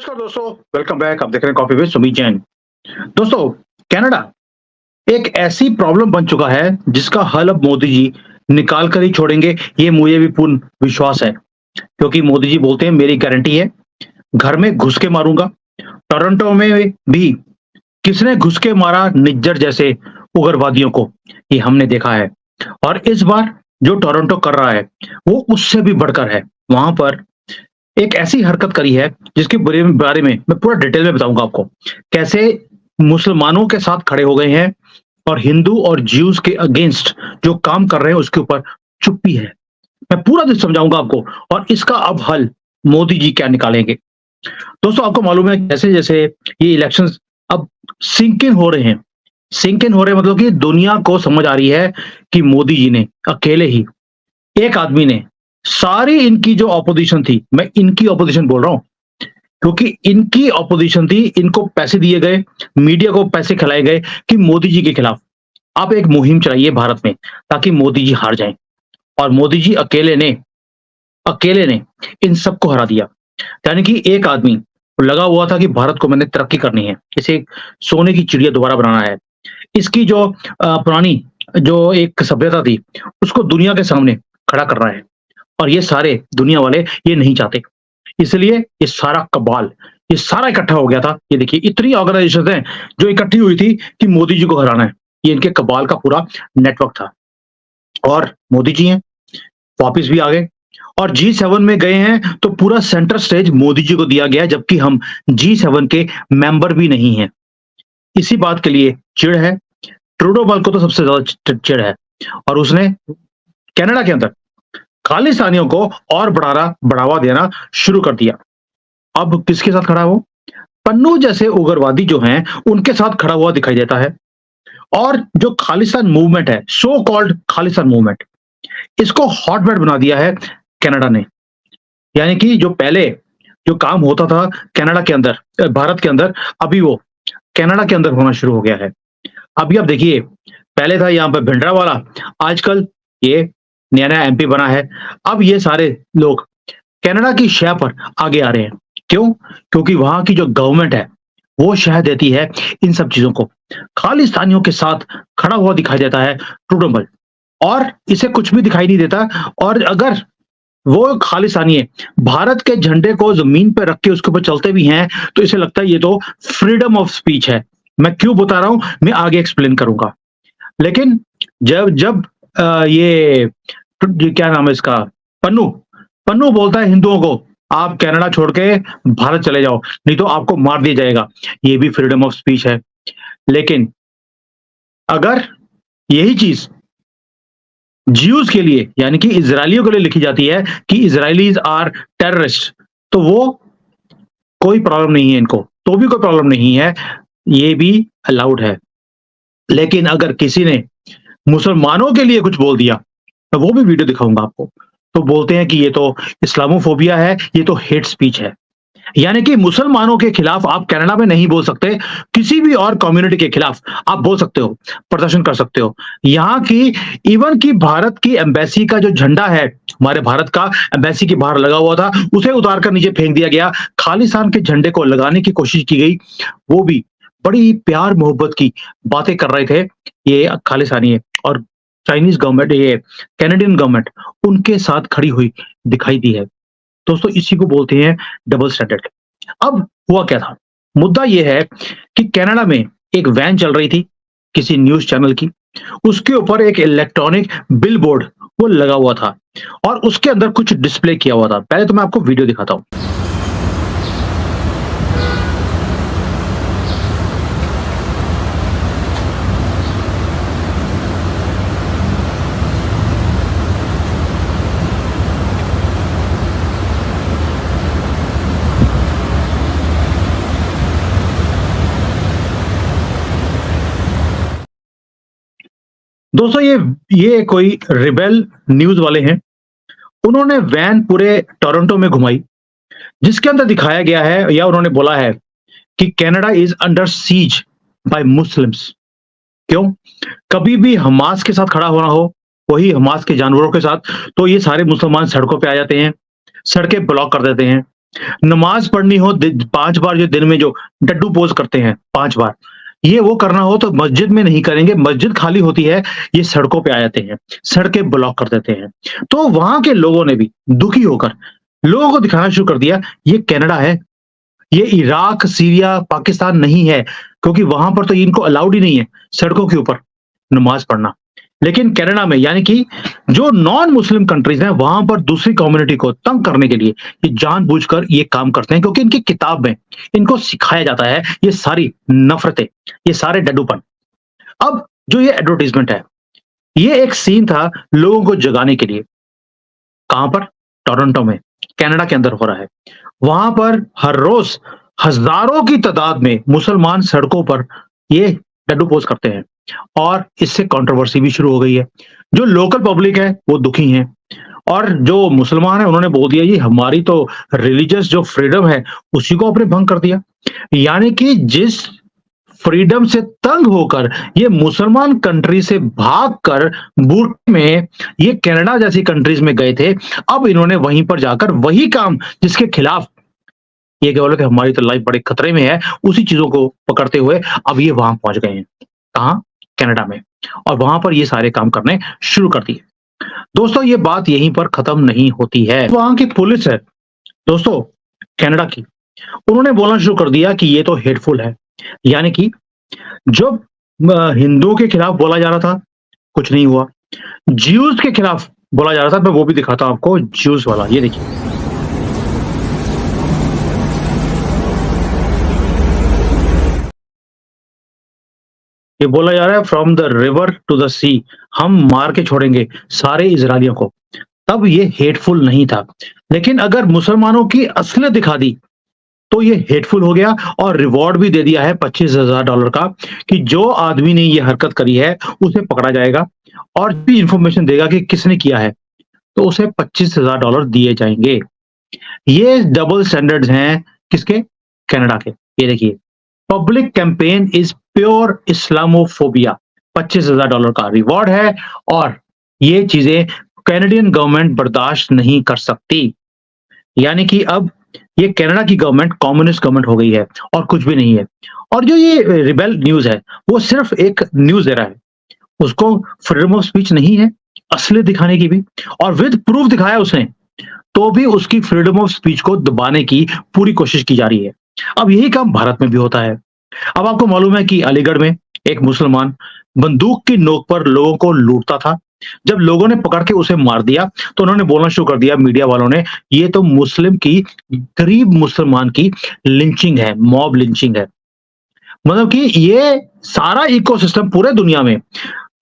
नमस्कार दोस्तों, welcome back. आप देख रहे हैं कॉफी विद सुमीत जैन। दोस्तों, कनाडा एक ऐसी प्रॉब्लम बन चुका है जिसका हल अब मोदी जी निकाल कर ही छोड़ेंगे, ये मुझे भी पूर्ण विश्वास है। क्योंकि मोदी जी बोलते हैं मेरी गारंटी है, घर में घुस के मारूंगा। टोरंटो में भी किसने घुस के मारा निज्जर जैसे उग्रवादियों को, ये हमने देखा है। और इस बार जो टोरंटो कर रहा है वो उससे भी बढ़कर है। वहां पर एक ऐसी हरकत करी है जिसके बारे में मैं पूरा डिटेल में बताऊंगा आपको। कैसे मुसलमानों के साथ खड़े हो गए हैं और हिंदू और ज्यूज के अगेंस्ट जो काम कर रहे हैं उसके ऊपर चुप्पी है। मैं पूरा दिन समझाऊंगा आपको और इसका अब हल मोदी जी क्या निकालेंगे। दोस्तों, आपको मालूम है कैसे जैसे ये इलेक्शंस अब सिंक इन हो रहे हैं। सिंक इन हो रहे हैं मतलब कि दुनिया को समझ आ रही है कि मोदी जी ने अकेले ही, एक आदमी ने सारी इनकी जो ऑपोजिशन थी, मैं इनकी ऑपोजिशन बोल रहा हूं क्योंकि इनकी ऑपोजिशन थी, इनको पैसे दिए गए, मीडिया को पैसे खिलाए गए कि मोदी जी के खिलाफ आप एक मुहिम चलाइए भारत में ताकि मोदी जी हार जाएं। और मोदी जी अकेले ने इन सबको हरा दिया। यानी कि एक आदमी लगा हुआ था कि भारत को मैंने तरक्की करनी है, इसे सोने की चिड़िया दोबारा बनाना है। इसकी जो पुरानी जो एक सभ्यता थी उसको दुनिया के सामने खड़ा कर रहा है। और ये सारे दुनिया वाले ये नहीं चाहते, इसलिए ये सारा कबाल, ये सारा इकट्ठा हो गया था। ये देखिए इतनी ऑर्गेनाइजेशन है जो इकट्ठी हुई थी कि मोदी जी को हराना है। ये इनके कबाल का पूरा नेटवर्क था। और मोदी जी हैं, वापिस भी आ गए और G7 में गए हैं तो पूरा सेंटर स्टेज मोदी जी को दिया गया, जबकि हम G7 के मेंबर भी नहीं हैं। इसी बात के लिए चिढ़ है। ट्रूडो बल को तो सबसे ज्यादा चिढ़ है और उसने कनाडा के अंदर खालिस्तानियों को और बढ़ावा देना शुरू कर दिया। अब किसके साथ खड़ा है वो? पन्नू जैसे उग्रवादी जो हैं उनके साथ खड़ा हुआ दिखाई देता है। और जो खालिस्तान मूवमेंट है, सो कॉल्ड खालिस्तान मूवमेंट, इसको हॉटबेड बना दिया है कनाडा ने। यानी कि जो पहले जो काम होता था कनाडा के अंदर, भारत के अंदर, अभी वो कनाडा के अंदर होना शुरू हो गया है। अभी आप देखिए, पहले था यहाँ पे भिंडरावाला, आजकल ये नया एमपी बना है। अब ये सारे लोग कनाडा की शह पर आगे आ रहे हैं। क्यों? क्योंकि वहां की जो गवर्नमेंट है वो शह देती है इन सब चीजों को। खालिस्तानियों के साथ खड़ा हुआ दिखाई देता है ट्रूडो बल, और इसे कुछ भी दिखाई नहीं देता। और अगर वो खालिस्तानी भारत के झंडे को जमीन पर रख के उसके ऊपर चलते भी हैं तो इसे लगता है ये तो फ्रीडम ऑफ स्पीच है। मैं क्यों बता रहा हूं, मैं आगे एक्सप्लेन करूंगा। लेकिन जब जब ये क्या नाम है इसका, पन्नू पन्नू बोलता है हिंदुओं को आप कनाडा छोड़ के भारत चले जाओ, नहीं तो आपको मार दिया जाएगा। ये भी फ्रीडम ऑफ स्पीच है। लेकिन अगर यही चीज ज्यूज के लिए यानी कि इजरायलियों के लिए लिखी जाती है कि इजरायलीज आर टेररिस्ट, तो वो कोई प्रॉब्लम नहीं है इनको, तो भी कोई प्रॉब्लम नहीं है, ये भी अलाउड है। लेकिन अगर किसी ने मुसलमानों के लिए कुछ बोल दिया, मैं वो भी वीडियो दिखाऊंगा आपको, तो बोलते हैं कि ये तो इस्लामोफोबिया है, ये तो हेट स्पीच है। यानी कि मुसलमानों के खिलाफ आप कनाडा में नहीं बोल सकते, किसी भी और कम्युनिटी के खिलाफ आप बोल सकते हो, प्रदर्शन कर सकते हो। यहाँ की इवन की भारत की एम्बेसी का जो झंडा है, हमारे भारत का एम्बेसी के बाहर लगा हुआ था, उसे उतार कर नीचे फेंक दिया गया। खालिस्तान के झंडे को लगाने की कोशिश की गई, वो भी बड़ी प्यार मोहब्बत की बातें कर रहे थे ये खालिस्तानी है। और चाइनीज गवर्नमेंट, ये कैनेडियन गवर्नमेंट उनके साथ खड़ी हुई दिखाई दी है। दोस्तों, इसी को बोलते हैं डबल स्टैंडर्ड। अब हुआ क्या था? मुद्दा यह है कि कनाडा में एक वैन चल रही थी किसी न्यूज़ चैनल की, उसके ऊपर एक इलेक्ट्रॉनिक बिलबोर्ड वो लगा हुआ था और उसके अंदर कुछ डिस्प्ले किया हुआ था। पहले तो मैं आपको वीडियो दिखाता हूं। दोस्तों, ये कोई रिबेल न्यूज़ वाले हैं। उन्होंने वैन पूरे टोरंटो में घुमाई, जिसके अंदर दिखाया गया है या उन्होंने बोला है कि Canada is under seize bye Muslims. क्यों? कभी भी हमास के साथ खड़ा होना हो, वही हमास के जानवरों के साथ, तो ये सारे मुसलमान सड़कों पे आ जाते हैं, सड़कें ब्लॉक कर देते हैं। नमाज पढ़नी हो 5 बार, जो दिन में जो डड्डू पोज करते हैं 5 बार, ये वो करना हो तो मस्जिद में नहीं करेंगे, मस्जिद खाली होती है, ये सड़कों पे आ जाते हैं, सड़कें ब्लॉक कर देते हैं। तो वहां के लोगों ने भी दुखी होकर लोगों को दिखाना शुरू कर दिया, ये कनाडा है, ये इराक, सीरिया, पाकिस्तान नहीं है, क्योंकि वहां पर तो इनको अलाउड ही नहीं है सड़कों के ऊपर नमाज पढ़ना। लेकिन कनाडा में, यानी कि जो नॉन मुस्लिम कंट्रीज हैं, वहां पर दूसरी कम्युनिटी को तंग करने के लिए ये जानबूझकर ये काम करते हैं, क्योंकि इनकी किताब में इनको सिखाया जाता है ये सारी नफरतें, ये सारे डड्डूपन। अब जो ये एडवर्टाइजमेंट है, ये एक सीन था लोगों को जगाने के लिए। कहां पर? टोरंटो में, कनाडा के अंदर हो रहा है। वहां पर हर रोज हजारों की तादाद में मुसलमान सड़कों पर ये डड्डू पोज करते हैं, और इससे कंट्रोवर्सी भी शुरू हो गई है। जो लोकल पब्लिक है वो दुखी है, और जो मुसलमान है उन्होंने बोल दिया ये हमारी तो रिलीजियस जो फ्रीडम है उसी को आपने भंग कर दिया। यानी कि जिस फ्रीडम से तंग होकर ये मुसलमान कंट्री से भागकर बूट में ये कनाडा जैसी कंट्रीज में गए थे, अब इन्होंने वहीं पर जाकर वही काम जिसके खिलाफ ये क्या बोला कि हमारी तो लाइफ बड़े खतरे में है, उसी चीजों को पकड़ते हुए अब ये वहां पहुंच गए हैं। कहाँ? कनाडा में। और वहां पर ये सारे काम करने शुरू कर दिए। दोस्तों, ये बात यहीं पर खत्म नहीं होती है। वहां की पुलिस है दोस्तों, कनाडा की, उन्होंने बोलना शुरू कर दिया कि ये तो हेटफुल है। यानी कि जब हिंदुओं के खिलाफ बोला जा रहा था, कुछ नहीं हुआ। ज्यूज के खिलाफ बोला जा रहा था, मैं वो भी दिखाता हूं आपको, ज्यूज वाला, ये देखिए। ये बोला जा रहा है from the river to the sea, हम मार के छोड़ेंगे सारे इजरायलियों को। तब ये हेटफुल नहीं था, लेकिन अगर मुसलमानों की असलियत दिखा दी तो ये हेटफुल हो गया, और रिवॉर्ड भी दे दिया है $25,000 का, कि जो आदमी ने ये हरकत करी है उसे पकड़ा जाएगा, और भी इंफॉर्मेशन देगा कि किसने किया है तो उसे $25,000 दिए जाएंगे। ये डबल स्टैंडर्ड्स हैं किसके? कनाडा के। ये देखिए, public campaign is pure Islamophobia, $25,000 का रिवॉर्ड है, और ये चीजें कैनेडियन गवर्नमेंट बर्दाश्त नहीं कर सकती। यानी कि अब ये कनाडा की गवर्नमेंट कम्युनिस्ट गवर्नमेंट हो गई है, और कुछ भी नहीं है। और जो ये रिबेल न्यूज है वो सिर्फ एक न्यूज दे रहा है, उसको फ्रीडम ऑफ स्पीच नहीं है असलियत दिखाने की भी, और विद प्रूफ दिखाया उसने, तो भी उसकी फ्रीडम ऑफ स्पीच को दबाने की पूरी कोशिश की जा रही है। अब यही काम भारत में भी होता है। अब आपको मालूम है कि अलीगढ़ में एक मुसलमान बंदूक की नोक पर लोगों को लूटता था। जब लोगों ने पकड़ के उसे मार दिया तो उन्होंने बोलना शुरू कर दिया, मीडिया वालों ने, ये तो मुस्लिम की, गरीब मुसलमान की लिंचिंग है, मॉब लिंचिंग है। मतलब कि ये सारा इकोसिस्टम पूरे दुनिया में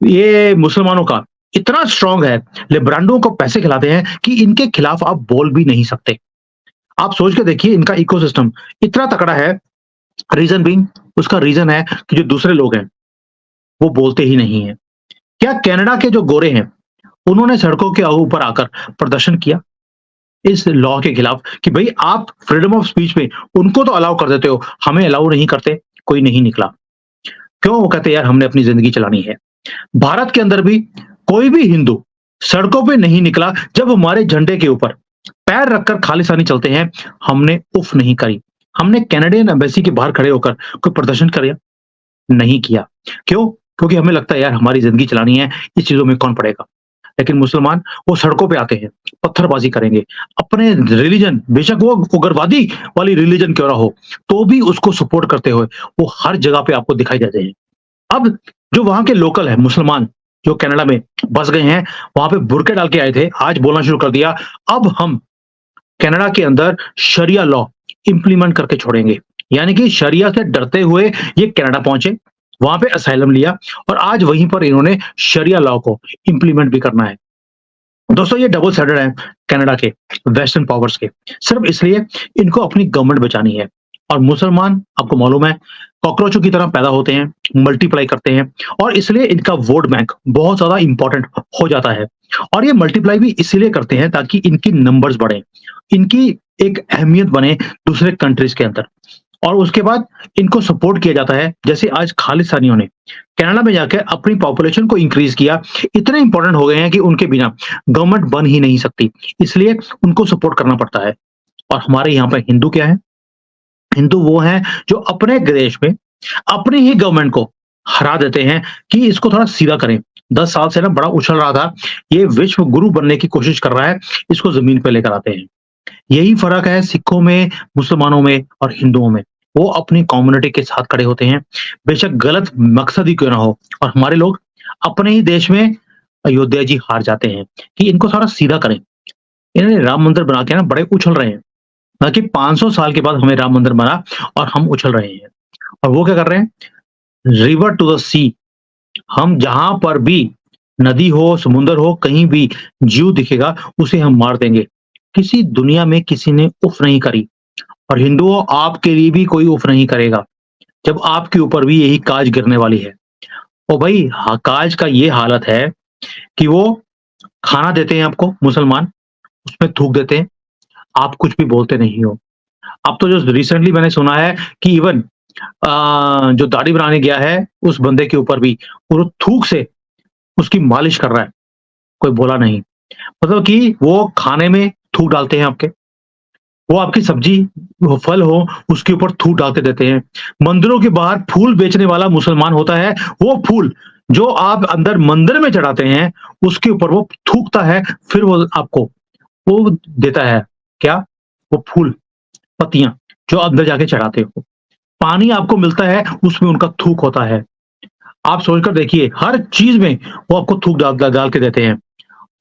ये मुसलमानों का इतना स्ट्रांग है, लिब्रांडो को पैसे खिलाते हैं कि इनके खिलाफ आप बोल भी नहीं सकते। आप सोच के देखिए, इनका इकोसिस्टम इतना तकड़ा है। रीजन बीइंग, उसका रीजन है कि जो दूसरे लोग हैं वो बोलते ही नहीं है। क्या कनाडा के जो गोरे हैं उन्होंने सड़कों के ऊपर आकर प्रदर्शन किया इस लॉ के खिलाफ कि भाई आप फ्रीडम ऑफ स्पीच में उनको तो अलाउ कर देते हो, हमें अलाउ नहीं करते? कोई नहीं निकला। क्यों? वो कहते यार हमने अपनी जिंदगी चलानी है। भारत के अंदर भी कोई भी हिंदू सड़कों पे नहीं निकला जब हमारे झंडे के ऊपर पैर रखकर खालिस्तानी चलते हैं, हमने उफ नहीं करी। हमने कैनेडियन एम्बेसी के बाहर खड़े होकर कोई प्रदर्शन किया? नहीं किया। क्यों? क्योंकि हमें लगता है यार हमारी जिंदगी चलानी है, इस चीजों में कौन पड़ेगा। लेकिन मुसलमान वो सड़कों पे आते हैं, पत्थरबाजी करेंगे, अपने रिलीजन, बेशक वो उग्रवादी वाली रिलीजन क्यों ना हो, तो भी उसको सपोर्ट करते हुए वो हर जगह पे आपको दिखाई देते हैं। अब जो वहां के लोकल है मुसलमान, जो कनाडा में बस गए हैं, वहां पे बुरके डाल के आए थे, आज बोलना शुरू कर दिया, अब हम कनाडा के अंदर शरिया लॉ इंप्लीमेंट करके छोड़ेंगे। यानी कि शरिया से डरते हुए ये कनाडा पहुंचे, वहां पे असाइलम लिया, और आज वहीं पर इन्होंने शरिया लॉ को इंप्लीमेंट भी करना है। दोस्तों, ये डबल स्टैंडर्ड है कनाडा के, वेस्टर्न पावर्स के, सिर्फ इसलिए इनको अपनी गवर्नमेंट बचानी है। और मुसलमान आपको मालूम है कॉकरोचों की तरह पैदा होते हैं, मल्टीप्लाई करते हैं, और इसलिए इनका वोट बैंक बहुत ज्यादा इंपॉर्टेंट हो जाता है। और ये मल्टीप्लाई भी इसीलिए करते हैं ताकि इनकी नंबर्स बढ़े, इनकी एक अहमियत बने दूसरे कंट्रीज के अंदर, और उसके बाद इनको सपोर्ट किया जाता है। जैसे आज खालिस्तानियों ने कनाडा में जाकर अपनी पॉपुलेशन को इंक्रीज किया, इतने इंपॉर्टेंट हो गए हैं कि उनके बिना गवर्नमेंट बन ही नहीं सकती, इसलिए उनको सपोर्ट करना पड़ता है। और हमारे यहाँ पे हिंदू क्या है? हिंदू वो हैं जो अपने देश में अपनी ही गवर्नमेंट को हरा देते हैं कि इसको थोड़ा सीधा करें। 10 साल से ना बड़ा उछल रहा था, ये विश्व गुरु बनने की कोशिश कर रहा है, इसको ज़मीन पे लेकर आते हैं। यही फ़र्क है सिखों में, मुसलमानों में और हिंदुओं में। वो अपनी कम्युनिटी के साथ खड़े होते हैं, बेशक गलत मकसद ही क्यों ना हो, और हमारे लोग अपने ही देश में अयोध्या जी हार जाते हैं कि इनको थोड़ा सीधा करें। इन्होंने राम मंदिर बना के ना बड़े उछल रहे हैं, ना कि 500 साल के बाद हमें राम मंदिर बना और हम उछल रहे हैं। और वो क्या कर रहे हैं? रिवर टू द सी, हम जहाँ पर भी नदी हो, समुद्र हो, कहीं भी जीव दिखेगा उसे हम मार देंगे। किसी दुनिया में किसी ने उफ़ नहीं करी, और हिंदुओं आपके लिए भी कोई उफ़ नहीं करेगा, जब आपके ऊपर भी यही काज गिरने वाली है। और भाई काज का ये हालत है कि वो खाना देते हैं आपको मुसलमान, उसमें थूक देते हैं, आप कुछ भी बोलते नहीं हो। अब तो जो रिसेंटली मैंने सुना है कि इवन जो दाढ़ी बनाने गया है, उस बंदे के ऊपर भी वो थूक से उसकी मालिश कर रहा है, कोई बोला नहीं। मतलब कि वो खाने में थूक डालते हैं आपके, वो आपकी सब्जी, वो फल हो, उसके ऊपर थूक डाल के देते हैं। मंदिरों के बाहर फूल बेचने वाला मुसलमान होता है, वो फूल जो आप अंदर मंदिर में चढ़ाते हैं, उसके ऊपर वो थूकता है, फिर वो आपको वो देता है, क्या? वो फूल, पत्तियाँ, जो अंदर जाके चढ़ाते हो। पानी आपको मिलता है, उसमें उनका थूक होता है। आप सोचकर देखिए, हर चीज़ में वो आपको थूक डाल डाल के देते हैं,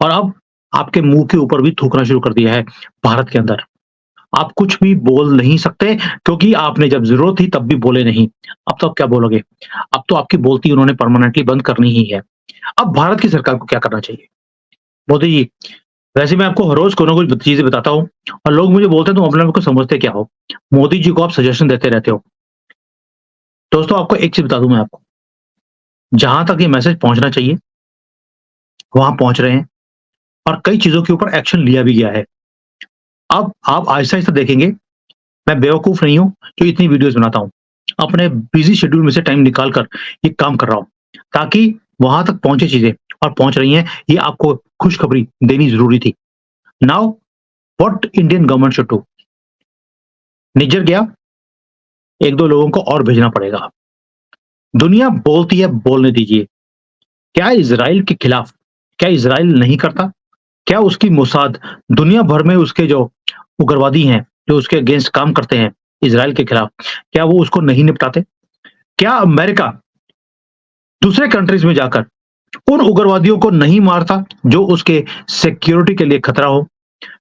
और अब आपके मुँह के ऊपर भी थूकना शुरू कर दिया है भारत के अंदर। आप कुछ भी बोल नहीं सकते, क्योंकि आपने जब ज़रूरत थी तब भी बोले नहीं। अब तो आप क्या बोलोगे? अब तो आपकी बोलती उन्होंने परमानेंटली बंद करनी ही है। अब भारत की सरकार को क्या करना चाहिए? मोदी जी, वैसे मैं आपको हर रोज़ कोई ना कोई चीज़ें बताता हूँ, और लोग मुझे बोलते हैं तुम अपने आप को समझते क्या हो? मोदी जी को आप सजेशन देते रहते हो। दोस्तों आपको एक चीज़ बता दूँ मैं आपको, जहाँ तक ये मैसेज पहुँचना चाहिए, वहाँ पहुँच रहे हैं, और कई चीज़ों के ऊपर एक्शन लिया भी गया है। अब आप आहिस्ता-आहिस्ता देखेंगे, मैं बेवकूफ़ नहीं हूँ जो इतनी वीडियोज़ बनाता हूँ। अपने बिज़ी शेड्यूल में से टाइम निकाल कर ये काम कर रहा हूँ, ताकि वहाँ तक पहुँचे चीज़ें, और पहुँच रही हैं, ये आपको खुशखबरी देनी ज़रूरी थी। Now what Indian government should do? Nijjar गया, 1-2 लोगों को और भेजना पड़ेगा। दुनिया बोलती है, बोलने दीजिए। क्या इज़राइल के खिलाफ, क्या इज़राइल नहीं करता? क्या उसकी मोसाद दुनिया भर में उसके जो उग्रवादी हैं, जो उसके अगेंस्ट काम करते हैं इज़राइल के खिलाफ, क्या वो उसको नहीं निपटाते? क्या अमेरिका दूसरे कंट्रीज़ में जाकर उन उग्रवादियों को नहीं मारता जो उसके सिक्योरिटी के लिए खतरा हो?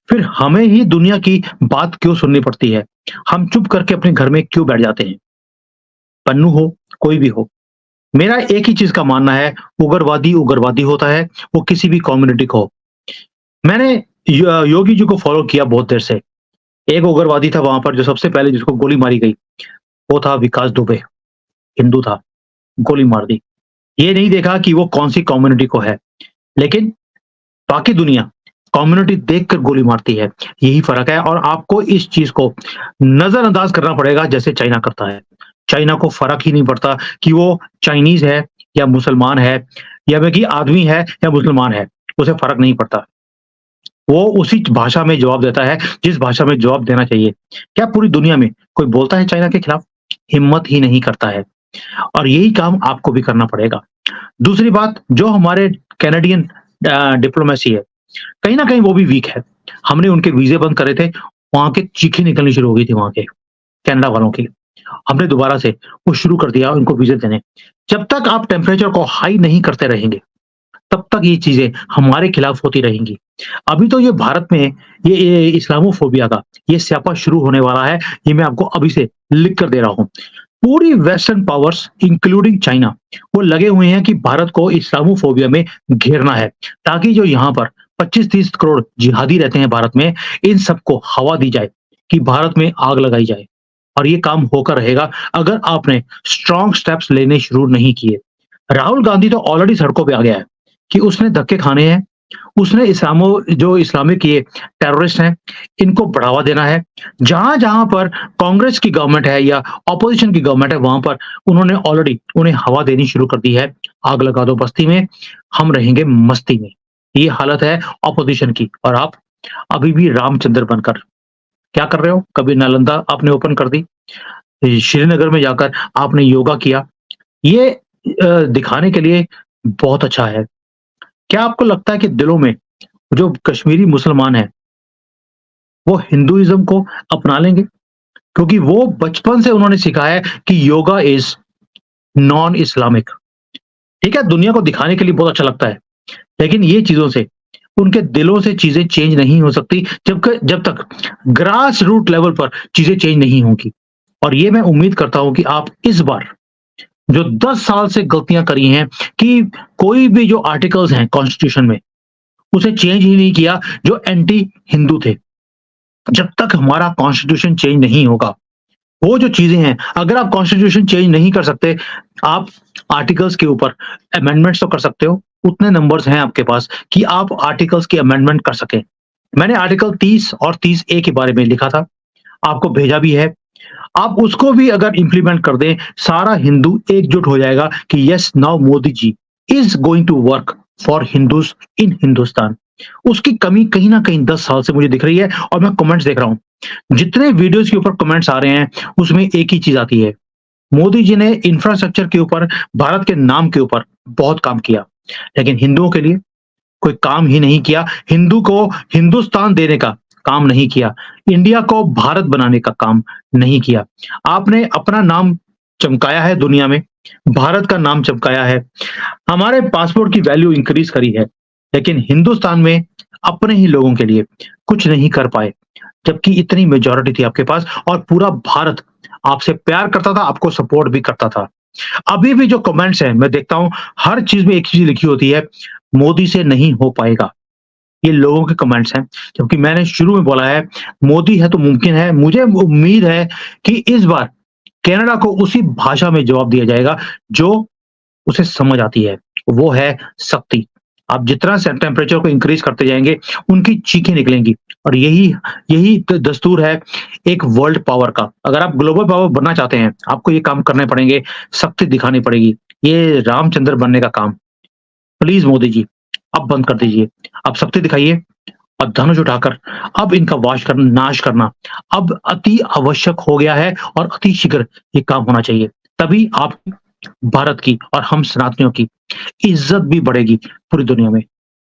फिर हमें ही दुनिया की बात क्यों सुननी पड़ती है? हम चुप करके अपने घर में क्यों बैठ जाते हैं? पन्नू हो, कोई भी हो। मेरा एक ही चीज़ का मानना है, उग्रवादी उग्रवादी होता है, वो किसी भी कम्युनिटी का हो। मैंने योगी जी को फ़ॉलो किया बहुत देर से। एक उग्रवादी था वहाँ पर जो सबसे पहले जिसको गोली मारी गई, वो था विकास दुबे, हिंदू था, गोली मार दी। ये नहीं देखा कि वो कौन-सी कम्युनिटी को है, लेकिन बाकी दुनिया कम्युनिटी देखकर गोली मारती है, यही फ़र्क है, और आपको इस चीज़ को नज़रअंदाज करना पड़ेगा जैसे चाइना करता है। चाइना को फ़र्क ही नहीं पड़ता कि वो चाइनीज़ है या मुसलमान है, या फिर कि आदमी है या मुसलमान है, उसे फ़र्क नहीं पड़ता। वो उसी भाषा में जवाब देता है, जिस भाषा में जवाब देना चाहिए। क्या पूरी दुनिया में कोई बोलता है चाइना के खिलाफ? हिम्मत ही नहीं करता है, और यही काम आपको भी करना पड़ेगा। दूसरी बात, जो हमारे कैनेडियन डिप्लोमेसी है, कहीं न कहीं वो भी वीक है। हमने उनके वीज़े बंद करे थे, वहाँ के चीखें निकलनी शुरू हो गई थी वहाँ के, कनाडा वालों की। हमने दोबारा से वो शुरू कर दिया उनको वीज़े देने। जब तक आप टेम्परेचर को हाई नहीं करते रहेंगे, तब तक ये चीज़ें हमारे खिलाफ होती रहेंगी। अभी तो ये भारत में ये इस्लामोफ़ोबिया का ये स्यापा शुरू होने वाला है, ये मैं आपको अभी से लिख कर दे रहा हूँ। पूरी वेस्टर्न पावर्स इंक्लूडिंग चाइना, वो लगे हुए हैं कि भारत को इस्लामोफ़ोबिया में घेरना है, ताकि जो यहाँ पर 25-30 करोड़ जिहादी रहते हैं भारत में, इन सबको हवा दी जाए कि भारत में आग लगाई जाए। और ये काम होकर रहेगा अगर आपने स्ट्रॉन्ग स्टेप्स लेने शुरू नहीं किए। राहुल गांधी तो ऑलरेडी सड़कों पे आ गया है कि उसने धक्के खाने हैं, उसने जो इस्लामिक ये टेररिस्ट हैं, इनको बढ़ावा देना है। जहाँ-जहाँ पर कांग्रेस की गवर्नमेंट है या ऑपोजिशन की गवर्नमेंट है, वहाँ पर उन्होंने ऑलरेडी उन्हें हवा देनी शुरू कर दी है। आग लगा दो बस्ती में, हम रहेंगे मस्ती में। ये हालत है ऑपोजिशन की, और आप अभी भी रामचंद्र बनकर क्या कर रहे हो? कभी नालंदा आपने ओपन कर दी, श्रीनगर में जाकर आपने योगा किया। ये दिखाने के लिए बहुत अच्छा है। क्या आपको लगता है कि दिलों में जो कश्मीरी मुसलमान हैं, वो हिंदुइज़्म को अपना लेंगे? क्योंकि वो बचपन से उन्होंने सीखा है कि योगा इज़ नॉन इस्लामिक। ठीक है, दुनिया को दिखाने के लिए बहुत अच्छा लगता है, लेकिन ये चीज़ों से उनके दिलों से चीज़ें चेंज नहीं हो सकती जब तक ग्रास रूट लेवल पर चीज़ें चेंज नहीं होंगी। और ये मैं उम्मीद करता हूँ कि आप इस बार जो 10 साल से गलतियाँ करी हैं कि कोई भी जो आर्टिकल्स हैं कॉन्स्टिट्यूशन में, उसे चेंज ही नहीं किया जो एंटी हिंदू थे। जब तक हमारा कॉन्स्टिट्यूशन चेंज नहीं होगा, वो जो चीज़ें हैं, अगर आप कॉन्स्टिट्यूशन चेंज नहीं कर सकते, आप आर्टिकल्स के ऊपर अमेंडमेंट्स तो कर सकते हो, उतने नंबर्स हैं आपके पास कि आप आर्टिकल्स की अमेंडमेंट कर सकें। मैंने आर्टिकल 30 और 30 ए के बारे में लिखा था, आपको भेजा भी है। आप उसको भी अगर इम्प्लीमेंट कर दें, सारा हिंदू एकजुट हो जाएगा कि yes now Modi ji is going to work for Hindus in Hindustan. उसकी कमी कहीं न कहीं 10 साल से मुझे दिख रही है और मैं कमेंट्स देख रहा हूँ। जितने वीडियोज़ के ऊपर कमेंट्स आ रहे हैं, उसमें एक ही चीज़ आती है, मोदी जी ने इंफ्रास्ट्रक्चर के ऊपर, भारत के नाम के ऊपर बहुत काम किया, लेकिन हिंदुओं के लिए कोई काम ही नहीं किया। हिंदू को हिंदुस्तान देने का काम नहीं किया। इंडिया को भारत बनाने का काम नहीं किया। आपने अपना नाम चमकाया है दुनिया में, भारत का नाम चमकाया है, हमारे पासपोर्ट की वैल्यू इंक्रीज़ करी है, लेकिन हिंदुस्तान में अपने ही लोगों के लिए कुछ नहीं कर पाए। जबकि इतनी मेजॉरिटी थी आपके पास और पूरा भारत आपसे प्यार करता था, आपको सपोर्ट भी करता था। अभी भी जो कमेंट्स हैं, मैं देखता हूँ हर चीज़ में एक चीज़ लिखी होती है, मोदी से नहीं हो पाएगा। ये लोगों के कमेंट्स हैं, जबकि मैंने शुरू में बोला है, मोदी है तो मुमकिन है। मुझे उम्मीद है कि इस बार कनाडा को उसी भाषा में जवाब दिया जाएगा, जो उसे समझ आती है, वो है सख्ती। आप जितना से टेम्परेचर को इंक्रीज़ करते जाएँगे, उनकी चीखें निकलेंगी और यही यही द दस्तूर है एक वर्ल्ड पावर का। अगर आप ग्लोबल पावर बनना चाहते हैं, आपको ये काम करने पड़ेंगे, सख्ती दिखानी पड़ेगी। ये रामचंद्र बनने का काम प्लीज़ मोदी जी, अब बंद कर दीजिए। अब सख्ती दिखाइए और धनुष उठाकर अब इनका नाश करना अब अति आवश्यक हो गया है और अति शीघ्र ये काम होना चाहिए। तभी आप भारत की और हम सनातनियों की इज़्ज़त भी बढ़ेगी पूरी दुनिया में।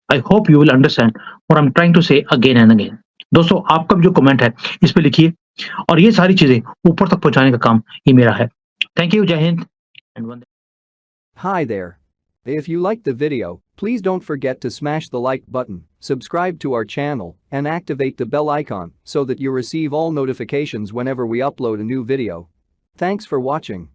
I hope you will understand what I am trying to say again and again. दोस्तों आपका भी जो कमेंट है इस पे लिखिए और ये सारी चीज़ें ऊपर तक पहुँचाने का काम ये मेरा है। थैंक यू, जय Hind and Vande. Hi there. If you liked the video, please don't forget to smash the like button, subscribe to our channel, and activate the bell icon so that you receive all notifications whenever we upload a new video. Thanks for watching.